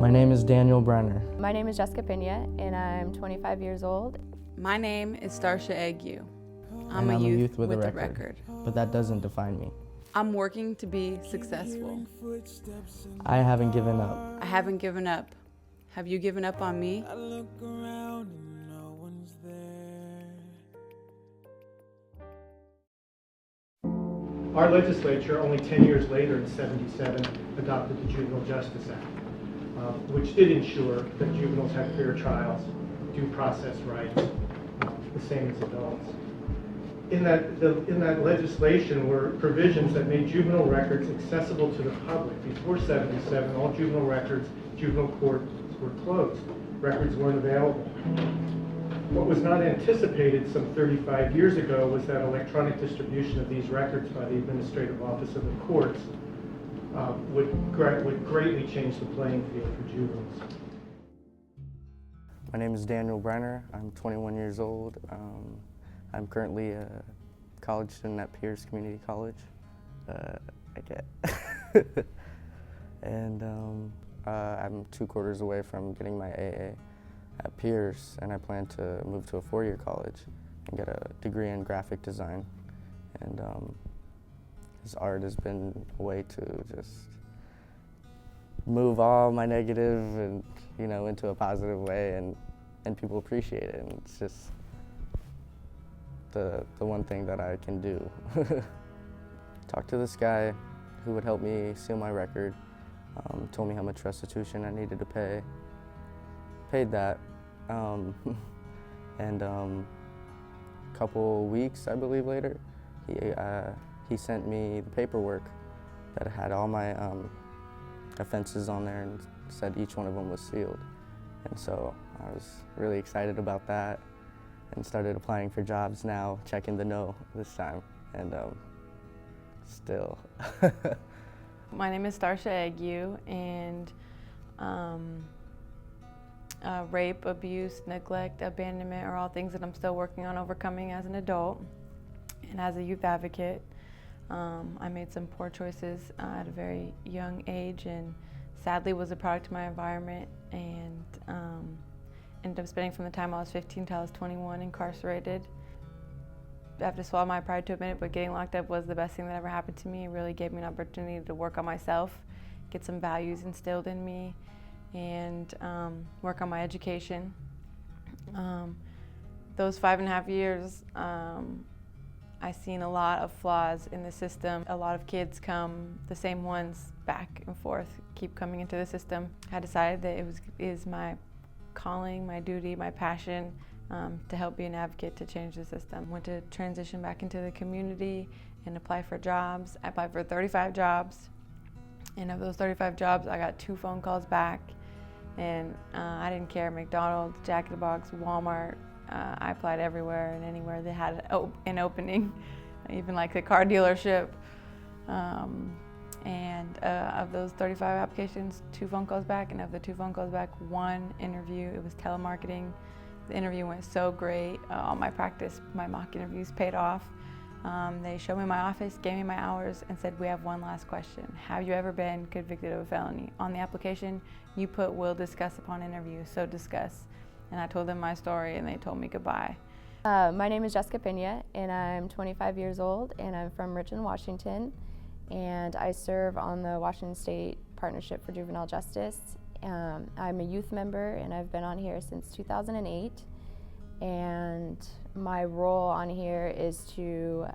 My name is Daniel Brenner. My name is Jessica Pena, and I'm 25 years old. My name is Starcia Ague. I'm a youth with a record, record. but that doesn't define me. I'm working to be successful. I haven't given up. I haven't given up. Have you given up on me? I look around and no one's there. Our legislature, only 10 years later in '77, adopted the Juvenile Justice Act, which did ensure that juveniles had fair trials, due process rights, the same as adults. In that legislation were provisions that made juvenile records accessible to the public. Before '77, all juvenile records, juvenile courts were closed. Records weren't available. What was not anticipated some 35 years ago was that electronic distribution of these records by the Administrative Office of the Courts would greatly change the playing field for juveniles. My name is Daniel Brenner. I'm 21 years old. I'm currently a college student at Pierce Community College. And I'm 2 quarters away from getting my AA at Pierce, and I plan to move to a 4-year college and get a degree in graphic design. And this art has been a way to just move all my negative and into a positive way, and people appreciate it, and it's just the one thing that I can do. Talked to this guy who would help me seal my record, told me how much restitution I needed to pay, paid that, and a couple weeks, I believe, later, he sent me the paperwork that had all my offenses on there and said each one of them was sealed. And so I was really excited about that and started applying for jobs now, checking the no this time, and still. My name is Starcia Ague, and rape, abuse, neglect, abandonment are all things that I'm still working on overcoming as an adult and as a youth advocate. I made some poor choices at a very young age, and sadly was a product of my environment, and ended up spending from the time I was 15 till I was 21 incarcerated. I have to swallow my pride to admit it, but getting locked up was the best thing that ever happened to me. It really gave me an opportunity to work on myself, get some values instilled in me, and work on my education. Those 5.5 years, I've seen a lot of flaws in the system. A lot of kids come, the same ones, back and forth, keep coming into the system. I decided that it is my calling, my duty, my passion to help be an advocate to change the system. Went to transition back into the community and apply for jobs. I applied for 35 jobs, and of those 35 jobs, I got 2 phone calls back, and I didn't care. McDonald's, Jack in the Box, Walmart. I applied everywhere and anywhere they had an opening, even like the car dealership. And of those 35 applications, 2 phone calls back, and of the 2 phone calls back, 1 interview. It was telemarketing. The interview went so great. All my practice, my mock interviews paid off. They showed me my office, gave me my hours, and said, "We have one last question. Have you ever been convicted of a felony?" On the application, you put "will discuss upon interview," so discuss. And I told them my story, and they told me goodbye. My name is Jessica Pena, and I'm 25 years old, and I'm from Richmond, Washington, and I serve on the Washington State Partnership for Juvenile Justice. I'm a youth member, and I've been on here since 2008, and my role on here is to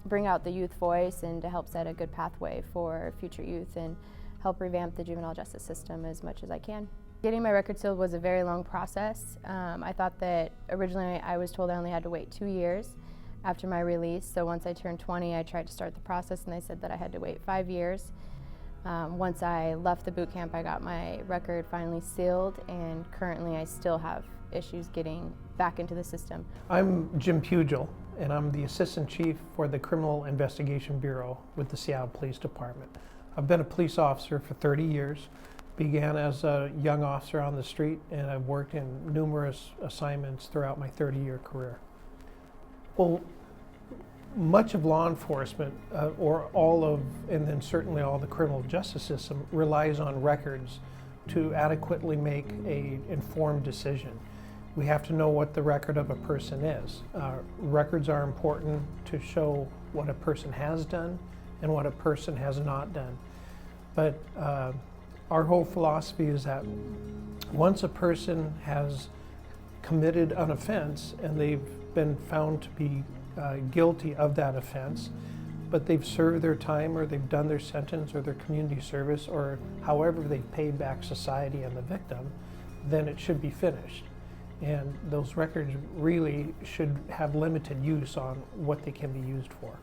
bring out the youth voice and to help set a good pathway for future youth and help revamp the juvenile justice system as much as I can. Getting my record sealed was a very long process. I thought that originally I was told I only had to wait 2 years after my release. So once I turned 20, I tried to start the process, and they said that I had to wait 5 years. Once I left the boot camp, I got my record finally sealed, and currently I still have issues getting back into the system. I'm Jim Pugil, and I'm the Assistant Chief for the Criminal Investigation Bureau with the Seattle Police Department. I've been a police officer for 30 years. Began as a young officer on the street, and I've worked in numerous assignments throughout my 30-year career. Well, much of law enforcement, and then certainly all the criminal justice system, relies on records to adequately make an informed decision. We have to know what the record of a person is. Records are important to show what a person has done and what a person has not done. But our whole philosophy is that once a person has committed an offense and they've been found to be guilty of that offense, but they've served their time or they've done their sentence or their community service or however they've paid back society and the victim, then it should be finished. And those records really should have limited use on what they can be used for.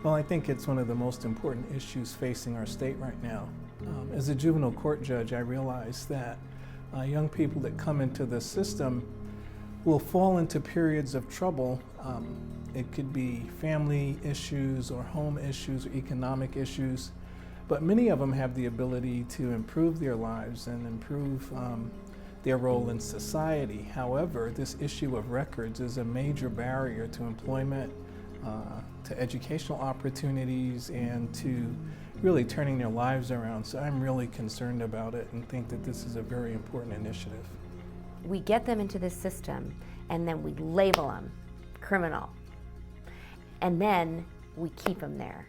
Well, I think it's one of the most important issues facing our state right now. As a juvenile court judge, I realize that young people that come into the system will fall into periods of trouble. It could be family issues or home issues or economic issues, but many of them have the ability to improve their lives and improve their role in society. However, this issue of records is a major barrier to employment, to educational opportunities, and to really turning their lives around. So I'm really concerned about it and think that this is a very important initiative. We get them into this system and then we label them criminal. And then we keep them there.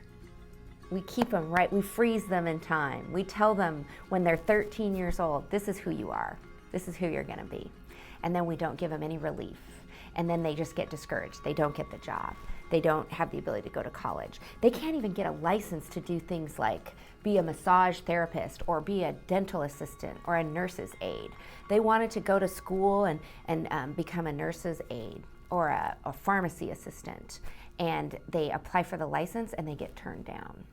We keep them, right? We freeze them in time. We tell them when they're 13 years old, this is who you are. This is who you're gonna be. And then we don't give them any relief. And then they just get discouraged. They don't get the job. They don't have the ability to go to college. They can't even get a license to do things like be a massage therapist or be a dental assistant or a nurse's aide. They wanted to go to school and become a nurse's aide or a pharmacy assistant, and they apply for the license and they get turned down.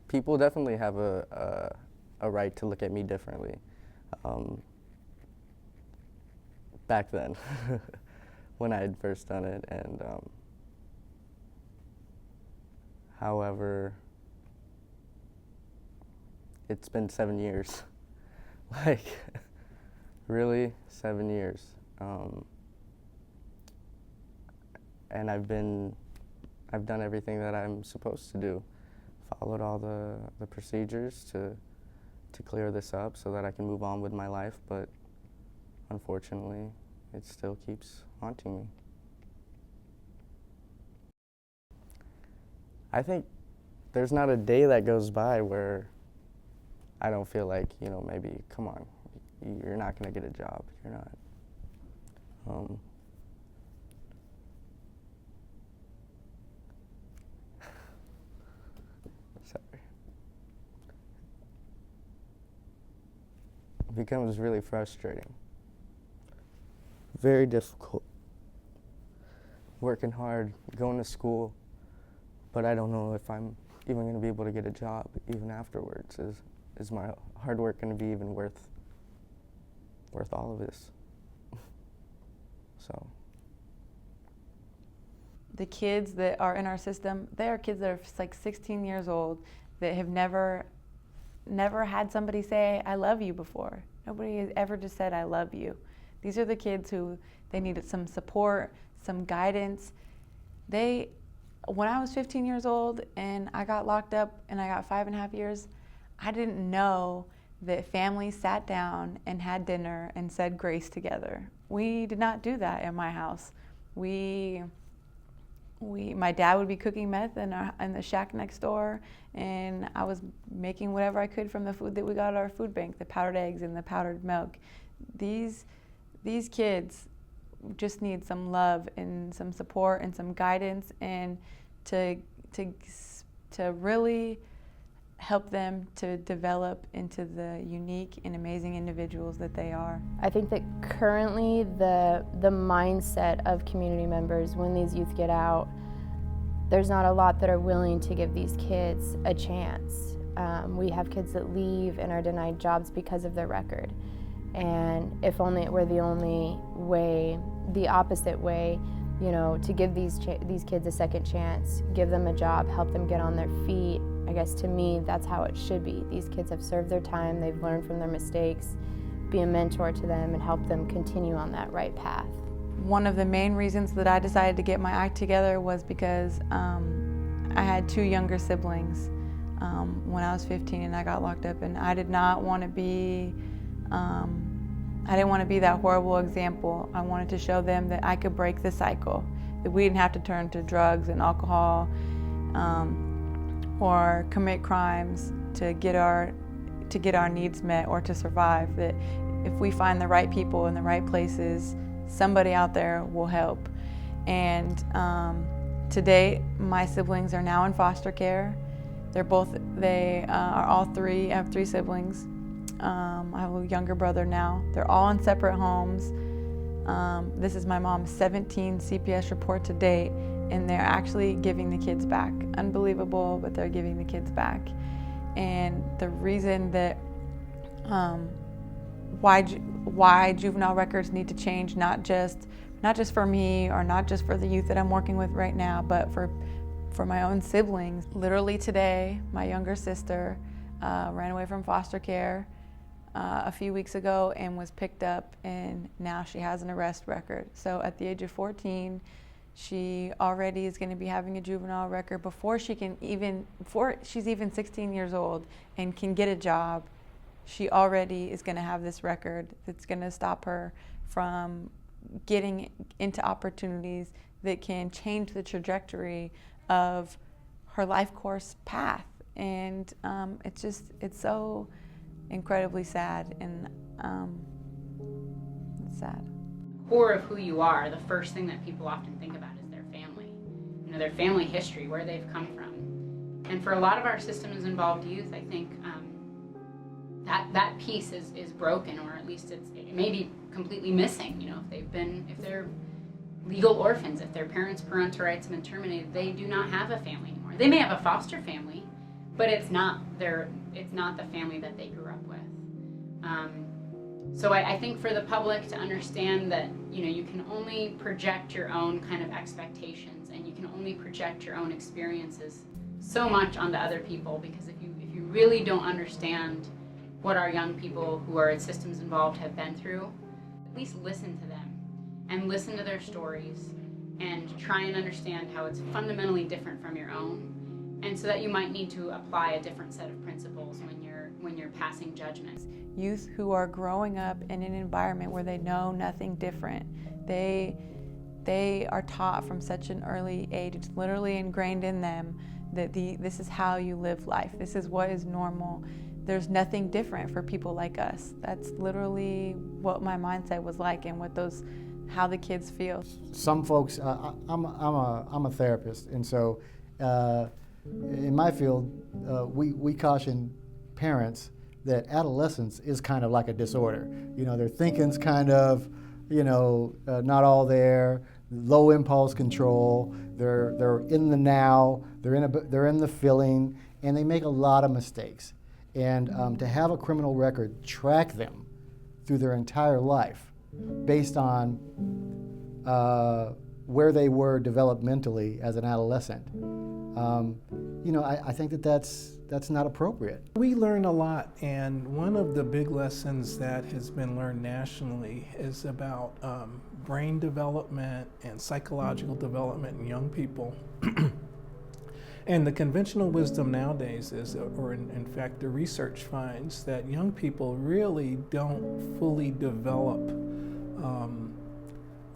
People definitely have a right to look at me differently. Back then, when I had first done it, and however, it's been 7 years. Like, really, 7 years. And I've done everything that I'm supposed to do. Followed all the procedures to clear this up so that I can move on with my life, but unfortunately, it still keeps haunting me. I think there's not a day that goes by where I don't feel like, maybe, come on, you're not gonna get a job, you're not. Sorry. It becomes really frustrating. Very difficult. Working hard, going to school, but I don't know if I'm even going to be able to get a job even afterwards. Is my hard work going to be even worth all of this? So. The kids that are in our system, they are kids that are like 16 years old that have never had somebody say, I love you before. Nobody has ever just said, I love you. These are the kids who they needed some support, some guidance. When I was 15 years old and I got locked up and I got 5.5 years, I didn't know that families sat down and had dinner and said grace together. We did not do that in my house. My dad would be cooking meth in the shack next door, and I was making whatever I could from the food that we got at our food bank, the powdered eggs and the powdered milk. These kids just need some love and some support and some guidance, and to really help them to develop into the unique and amazing individuals that they are. I think that currently the mindset of community members when these youth get out, there's not a lot that are willing to give these kids a chance. We have kids that leave and are denied jobs because of their record. And if only it were the only way, the opposite way, to give these kids a second chance, give them a job, help them get on their feet. I guess to me, that's how it should be. These kids have served their time, they've learned from their mistakes, be a mentor to them and help them continue on that right path. One of the main reasons that I decided to get my act together was because I had 2 younger siblings. when I was 15 and I got locked up, and I did not want to be, I didn't want to be that horrible example. I wanted to show them that I could break the cycle, that we didn't have to turn to drugs and alcohol or commit crimes to get our needs met or to survive, that if we find the right people in the right places, somebody out there will help. And to date, my siblings are now in foster care. They are all three. I have 3 siblings. I have a younger brother now. They're all in separate homes. This is my mom's 17th CPS report to date, and they're actually giving the kids back. Unbelievable, but they're giving the kids back. And the reason that why juvenile records need to change, not just for me or not just for the youth that I'm working with right now, but for my own siblings. Literally today, my younger sister ran away from foster care a few weeks ago and was picked up, and now she has an arrest record. So at the age of 14, she already is going to be having a juvenile record before she's even 16 years old and can get a job. She already is going to have this record that's going to stop her from getting into opportunities that can change the trajectory of her life course path. And it's so incredibly sad, and it's sad. Core of who you are, the first thing that people often think about is their family. You know, their family history, where they've come from. And for a lot of our systems involved youth, I think that piece is broken, or at least it may be completely missing. You know, if they're legal orphans, if their parents' parental rights have been terminated, they do not have a family anymore. They may have a foster family, but it's not the family that they grew up with. So I think for the public to understand that, you know, you can only project your own kind of expectations, and you can only project your own experiences so much onto other people, because if you really don't understand what our young people who are in systems involved have been through, at least listen to them and listen to their stories and try and understand how it's fundamentally different from your own, and so that you might need to apply a different set of principles when you're passing judgments. Youth who are growing up in an environment where they know nothing different. They are taught from such an early age, it's literally ingrained in them that this is how you live life. This is what is normal. There's nothing different for people like us. That's literally what my mindset was like, and how the kids feel. Some folks, I'm a therapist, and so in my field, we caution parents that adolescence is kind of like a disorder. You know, their thinking's kind of, not all there. Low impulse control. They're in the now. They're in the feeling, and they make a lot of mistakes. And to have a criminal record track them through their entire life, based on where they were developmentally as an adolescent, I think that's not appropriate. We learn a lot, and one of the big lessons that has been learned nationally is about brain development and psychological development in young people. And the conventional wisdom nowadays is, or in fact the research finds, that young people really don't fully develop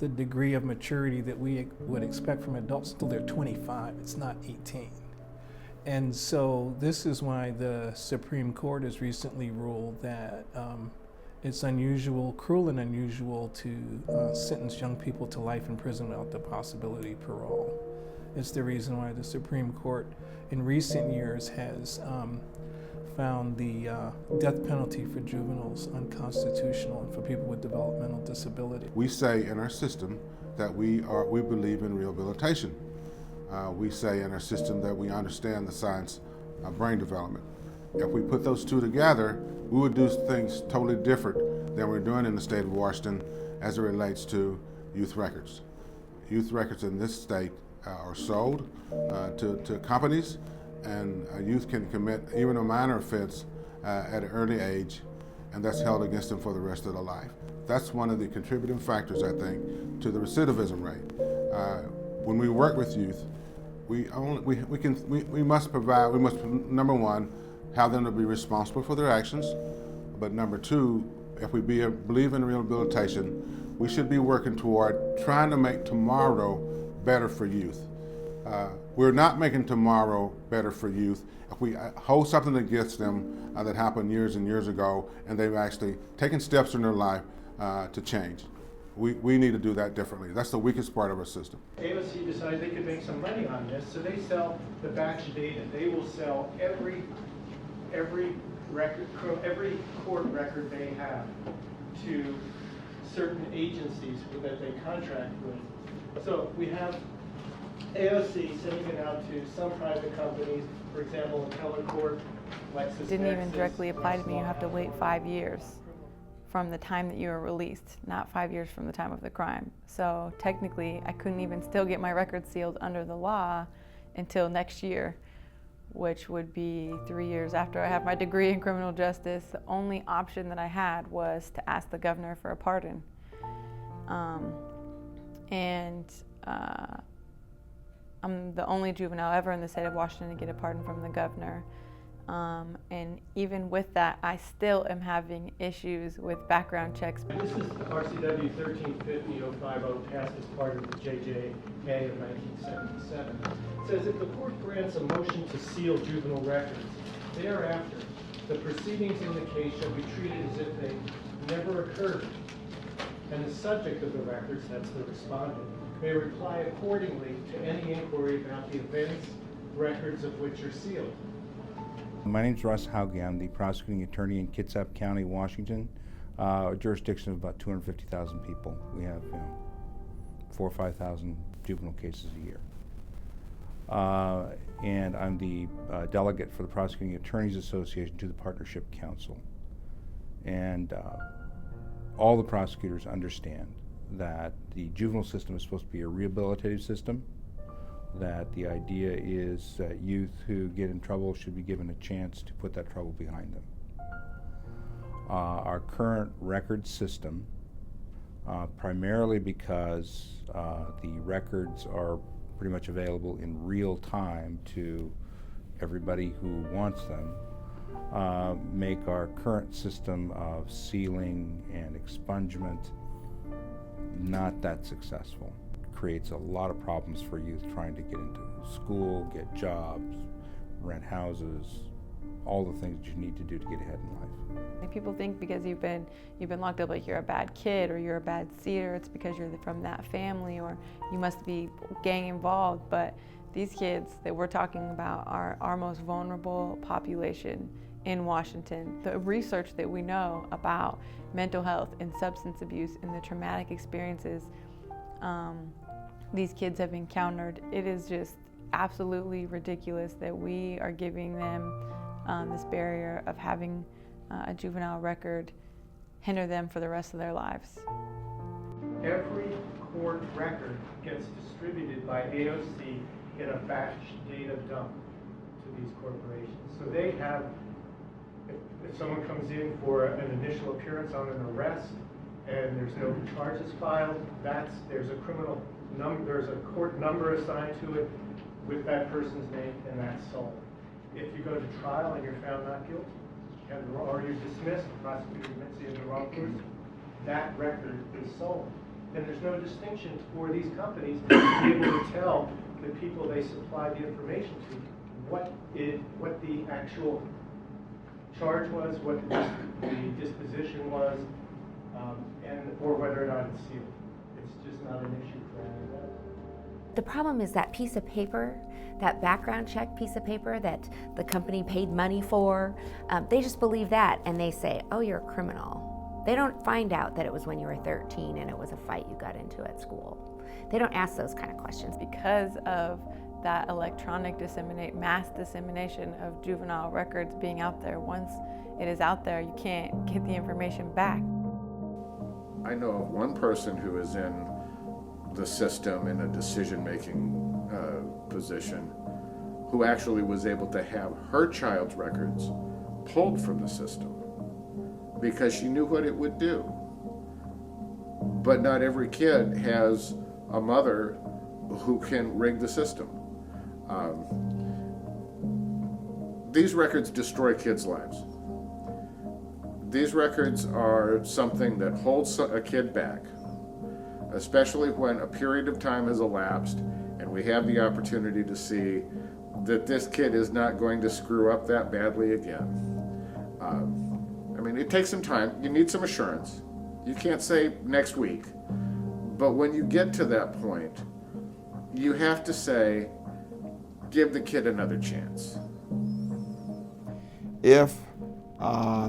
the degree of maturity that we would expect from adults until they're 25. It's not 18. And so this is why the Supreme Court has recently ruled that it's cruel and unusual to sentence young people to life in prison without the possibility of parole. It's the reason why the Supreme Court in recent years has found the death penalty for juveniles unconstitutional and for people with developmental disability. We say in our system that we believe in rehabilitation. We say in our system that we understand the science of brain development. If we put those two together, we would do things totally different than we're doing in the state of Washington as it relates to youth records. Youth records in this state are sold to companies, and a youth can commit even a minor offense at an early age, and that's held against them for the rest of their life. That's one of the contributing factors, I think, to the recidivism rate. When we work with youth, we must provide, we must, number one, have them to be responsible for their actions. But number two, if we believe in rehabilitation, we should be working toward trying to make tomorrow better for youth. We're not making tomorrow better for youth if we hold something against them that happened years and years ago, and they've actually taken steps in their life to change. We need to do that differently. That's the weakest part of our system. AOC decided they could make some money on this, so they sell the batch data. They will sell every record, every court record they have to certain agencies that they contract with. So we have AOC sending it out to some private companies, for example, IntelliCorp, LexisNexis. Didn't even directly apply to me. You have to wait 5 years from the time that you were released, not 5 years from the time of the crime. So technically, I couldn't even still get my record sealed under the law until next year, which would be 3 years after I have my degree in criminal justice. The only option that I had was to ask the governor for a pardon. I'm the only juvenile ever in the state of Washington to get a pardon from the governor. And even with that, I still am having issues with background checks. This is RCW 1350-050, passed as part of the JJRA of 1977. It says if the court grants a motion to seal juvenile records, thereafter, the proceedings in the case shall be treated as if they never occurred. And the subject of the records, that's the respondent, may reply accordingly to any inquiry about the events, records of which are sealed. My name's Russ Ague. I'm the prosecuting attorney in Kitsap County, Washington, a jurisdiction of about 250,000 people. We have 4,000 or 5,000 juvenile cases a year. And I'm the delegate for the Prosecuting Attorneys Association to the Partnership Council. And all the prosecutors understand that the juvenile system is supposed to be a rehabilitative system, that the idea is that youth who get in trouble should be given a chance to put that trouble behind them. Our current record system, primarily because the records are pretty much available in real time to everybody who wants them, make our current system of sealing and expungement not that successful. Creates a lot of problems for youth trying to get into school, get jobs, rent houses, all the things you need to do to get ahead in life. People think because you've been locked up, like you're a bad kid or you're a bad seer, it's because you're from that family or you must be gang involved. But these kids that we're talking about are our most vulnerable population in Washington. The research that we know about mental health and substance abuse and the traumatic experiences these kids have encountered, it is just absolutely ridiculous that we are giving them this barrier of having a juvenile record hinder them for the rest of their lives. Every court record gets distributed by AOC in a batch data dump to these corporations. So they have, if someone comes in for an initial appearance on an arrest and there's no charges filed, there's a criminal number, there's a court number assigned to it with that person's name, and that's sold. If you go to trial and you're found not guilty, or you're dismissed, the prosecutor admits you have the wrong person, that record is sold. And there's no distinction for these companies to be able to tell the people they supply the information to what the actual charge was, what the disposition was, or whether or not it's sealed. It's just not an issue for any of that. The problem is that piece of paper, that background check piece of paper that the company paid money for, they just believe that and they say, oh, you're a criminal. They don't find out that it was when you were 13 and it was a fight you got into at school. They don't ask those kind of questions. Because of that electronic mass dissemination of juvenile records being out there, once it is out there, you can't get the information back. I know of one person who is in the system in a decision-making position who actually was able to have her child's records pulled from the system because she knew what it would do. But not every kid has a mother who can rig the system. These records destroy kids' lives. These records are something that holds a kid back, especially when a period of time has elapsed and we have the opportunity to see that this kid is not going to screw up that badly again. I mean, it takes some time. You need some assurance. You can't say next week. But when you get to that point, you have to say, give the kid another chance. If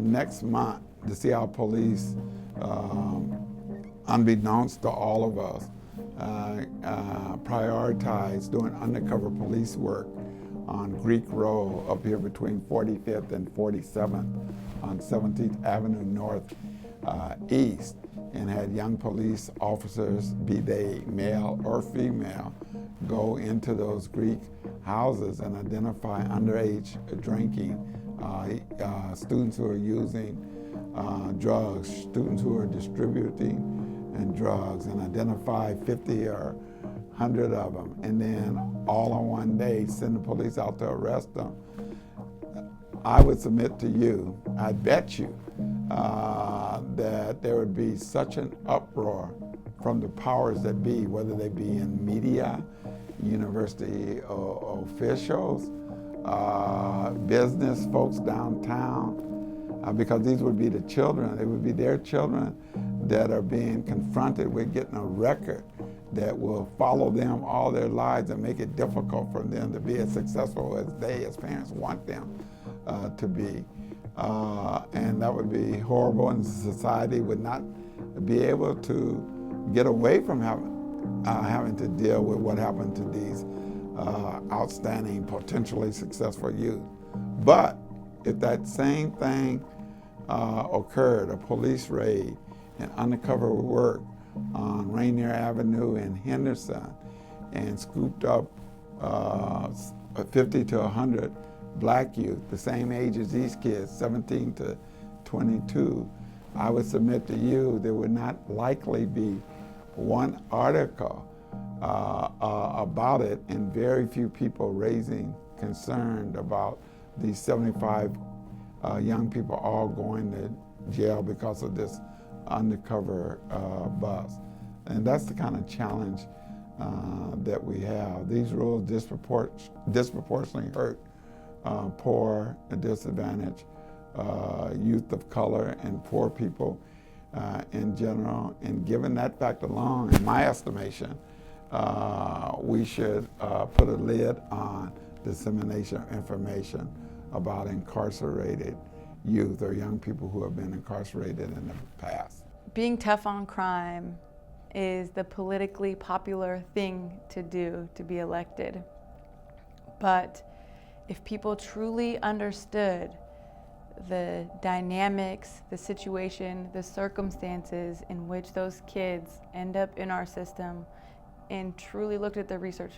next month the Seattle Police, unbeknownst to all of us, prioritize doing undercover police work on Greek Road up here between 45th and 47th on 17th Avenue North East, and had young police officers, be they male or female, go into those Greek houses and identify underage drinking, students who are using drugs, students who are distributing and drugs, and identify 50 or 100 of them, and then all in one day send the police out to arrest them. I would submit to you, I bet you, that there would be such an uproar from the powers that be, whether they be in media, university officials, business folks downtown, because these would be the children, it would be their children that are being confronted with getting a record that will follow them all their lives and make it difficult for them to be as successful as they as parents want them to be. And that would be horrible, and society would not be able to get away from having to deal with what happened to these outstanding, potentially successful youth. But if that same thing occurred, a police raid and undercover work on Rainier Avenue in Henderson, and scooped up 50 to 100 black youth, the same age as these kids, 17 to 22, I would submit to you there would not likely be one article about it, and very few people raising concern about these 75 young people all going to jail because of this undercover bust. And that's the kind of challenge that we have. These rules disproportionately hurt poor and disadvantaged youth of color and poor people in general. And given that fact alone, in my estimation, we should put a lid on dissemination of information about incarcerated youth or young people who have been incarcerated in the past. Being tough on crime is the politically popular thing to do to be elected. But if people truly understood the dynamics, the situation, the circumstances in which those kids end up in our system, and truly looked at the research,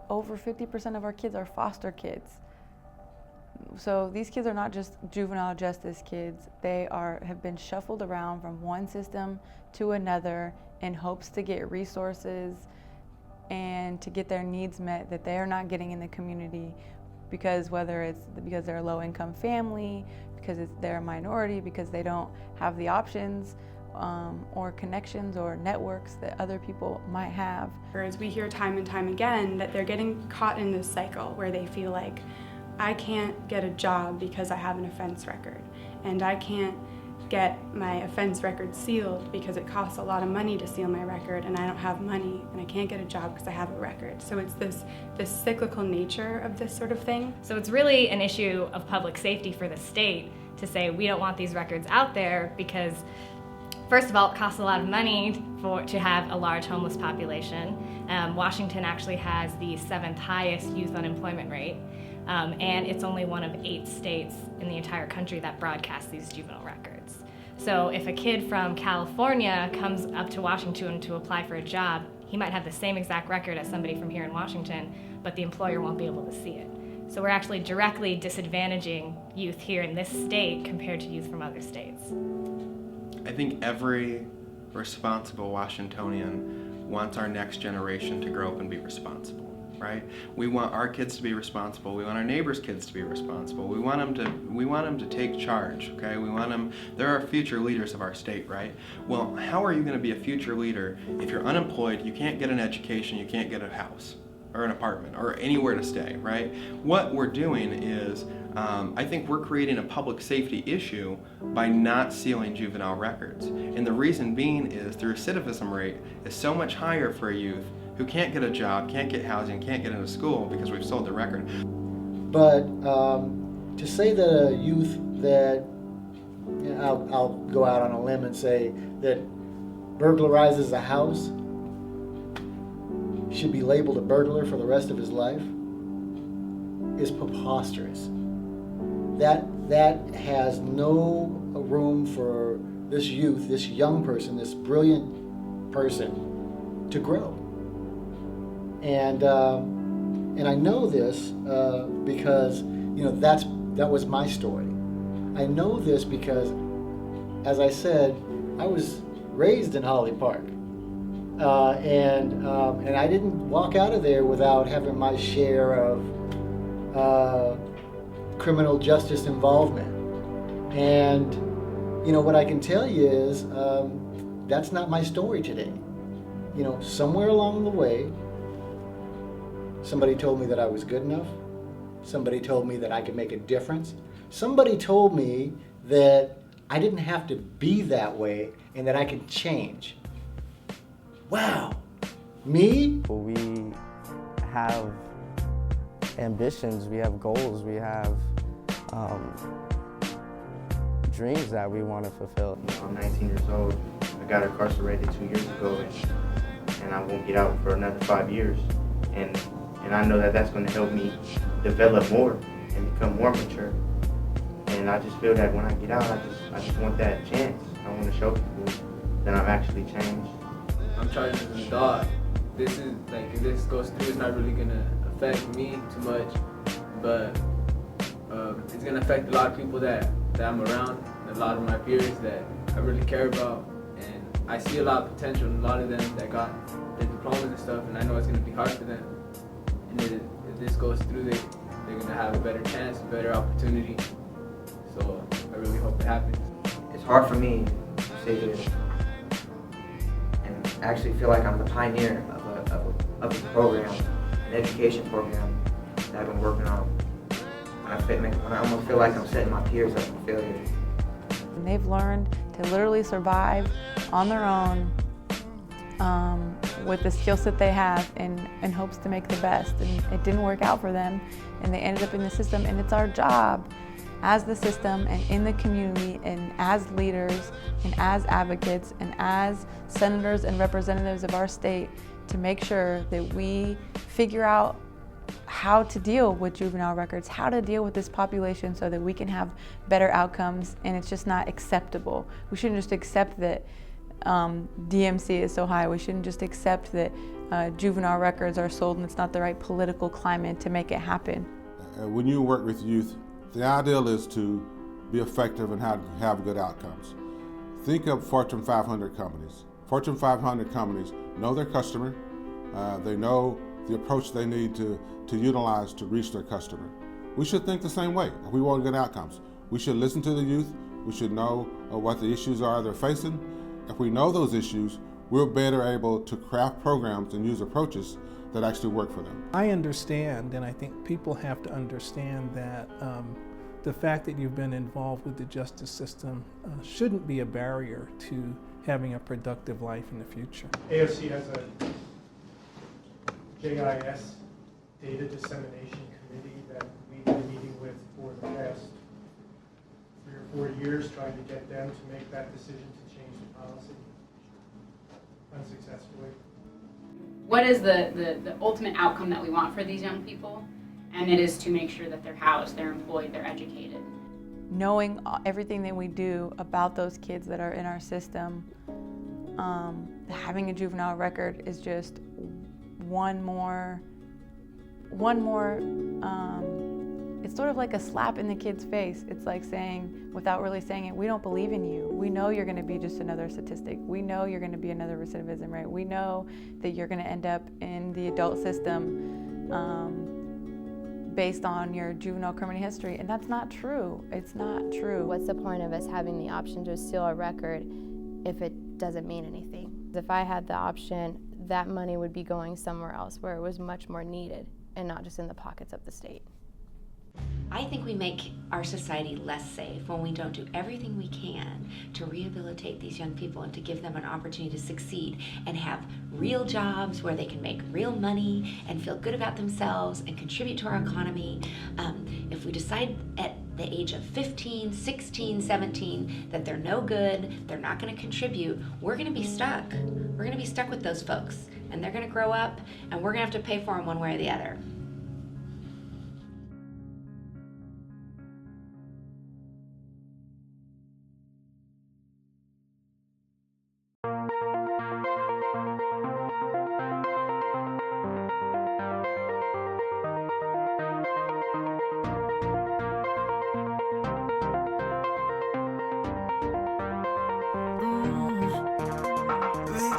over 50% of our kids are foster kids. So these kids are not just juvenile justice kids. They have been shuffled around from one system to another in hopes to get resources and to get their needs met that they are not getting in the community, because whether it's because they're a low-income family, because they're a minority, because they don't have the options or connections or networks that other people might have. Whereas we hear time and time again that they're getting caught in this cycle where they feel like, I can't get a job because I have an offense record, and I can't get my offense record sealed because it costs a lot of money to seal my record, and I don't have money, and I can't get a job because I have a record. So it's this cyclical nature of this sort of thing. So it's really an issue of public safety for the state to say we don't want these records out there because, first of all, it costs a lot of money to have a large homeless population. Washington actually has the 7th highest youth unemployment rate. And it's only one of 8 states in the entire country that broadcasts these juvenile records. So if a kid from California comes up to Washington to apply for a job, he might have the same exact record as somebody from here in Washington, but the employer won't be able to see it. So we're actually directly disadvantaging youth here in this state compared to youth from other states. I think every responsible Washingtonian wants our next generation to grow up and be responsible. right? We want our kids to be responsible. We want our neighbors' kids to be responsible. We want them to take charge, okay? They're our future leaders of our state, right? Well, how are you going to be a future leader if you're unemployed, you can't get an education, you can't get a house or an apartment or anywhere to stay, right? What we're doing is, I think we're creating a public safety issue by not sealing juvenile records. And the reason being is the recidivism rate is so much higher for a youth who can't get a job, can't get housing, can't get into school because we've sold the record. But to say that a youth that, I'll go out on a limb and say that burglarizes a house should be labeled a burglar for the rest of his life is preposterous. That has no room for this youth, this young person, this brilliant person to grow. And I know this because that was my story. I know this because, as I said, I was raised in Holly Park, and I didn't walk out of there without having my share of criminal justice involvement. And what I can tell you is that's not my story today. Somewhere along the way, somebody told me that I was good enough. Somebody told me that I could make a difference. Somebody told me that I didn't have to be that way and that I could change. Wow. Me? We have ambitions, we have goals, we have dreams that we want to fulfill. I'm 19 years old. I got incarcerated 2 years ago, and I won't get out for another 5 years. And I know that that's going to help me develop more and become more mature. And I just feel that when I get out, I just want that chance. I want to show people that I'm actually changed. I'm charged as an adult. This is like, if this goes through, it's not really gonna affect me too much, but it's gonna affect a lot of people that I'm around, and a lot of my peers that I really care about, and I see a lot of potential in a lot of them that got their diplomas and stuff, and I know it's gonna be hard for them. And if this goes through, they're gonna have a better chance, a better opportunity. So I really hope it happens. It's hard for me to sit here and actually feel like I'm the pioneer of a program, an education program that I've been when I almost feel like I'm setting my peers up for failure. And they've learned to literally survive on their own with the skill set they have in hopes to make the best. And it didn't work out for them, and they ended up in the system, and it's our job as the system and in the community and as leaders and as advocates and as senators and representatives of our state to make sure that we figure out how to deal with juvenile records, how to deal with this population so that we can have better outcomes, and it's just not acceptable. We shouldn't just accept that DMC is so high. We shouldn't just accept that juvenile records are sold and it's not the right political climate to make it happen. When you work with youth, the ideal is to be effective and have good outcomes. Think of Fortune 500 companies. Fortune 500 companies know their customer. They know the approach they need to utilize to reach their customer. We should think the same way if we want good outcomes. We should listen to the youth. We should know what the issues are they're facing. If we know those issues, we're better able to craft programs and use approaches that actually work for them. I understand, and I think people have to understand that the fact that you've been involved with the justice system shouldn't be a barrier to having a productive life in the future. AOC has a JIS data dissemination committee that we've been meeting with for the past 3 or 4 years, trying to get them to make that decision to change the policy unsuccessfully. What is the ultimate outcome that we want for these young people? And it is to make sure that they're housed, they're employed, they're educated. Knowing everything that we do about those kids that are in our system, having a juvenile record is just one more, it's sort of like a slap in the kid's face. It's like saying, without really saying it, we don't believe in you. We know you're gonna be just another statistic. We know you're gonna be another recidivism rate. We know that you're gonna end up in the adult system based on your juvenile criminal history, and that's not true. It's not true. What's the point of us having the option to seal a record if it doesn't mean anything? If I had the option, that money would be going somewhere else where it was much more needed and not just in the pockets of the state. I think we make our society less safe when we don't do everything we can to rehabilitate these young people and to give them an opportunity to succeed and have real jobs where they can make real money and feel good about themselves and contribute to our economy. If we decide at the age of 15, 16, 17 that they're no good, they're not going to contribute, we're going to be stuck. We're going to be stuck with those folks, and they're going to grow up, and we're going to have to pay for them one way or the other.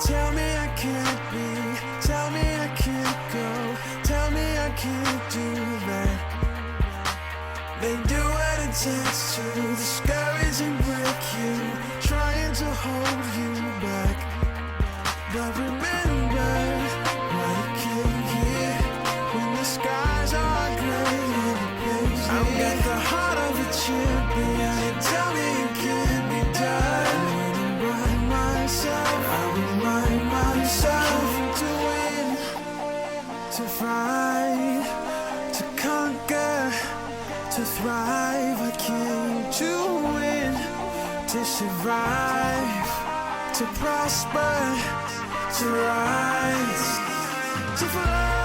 Tell me I can't be, tell me I can't go, tell me I can't do that. They do what it takes to discourage and break you, trying to hold you back. But remember what it came here, when the skies are gray and it pays me. I've got the heart of a champion, and tell me it can't be done. I remind myself to win, to fight, to conquer, to thrive. I came to win, to survive, to prosper, to rise, to fly.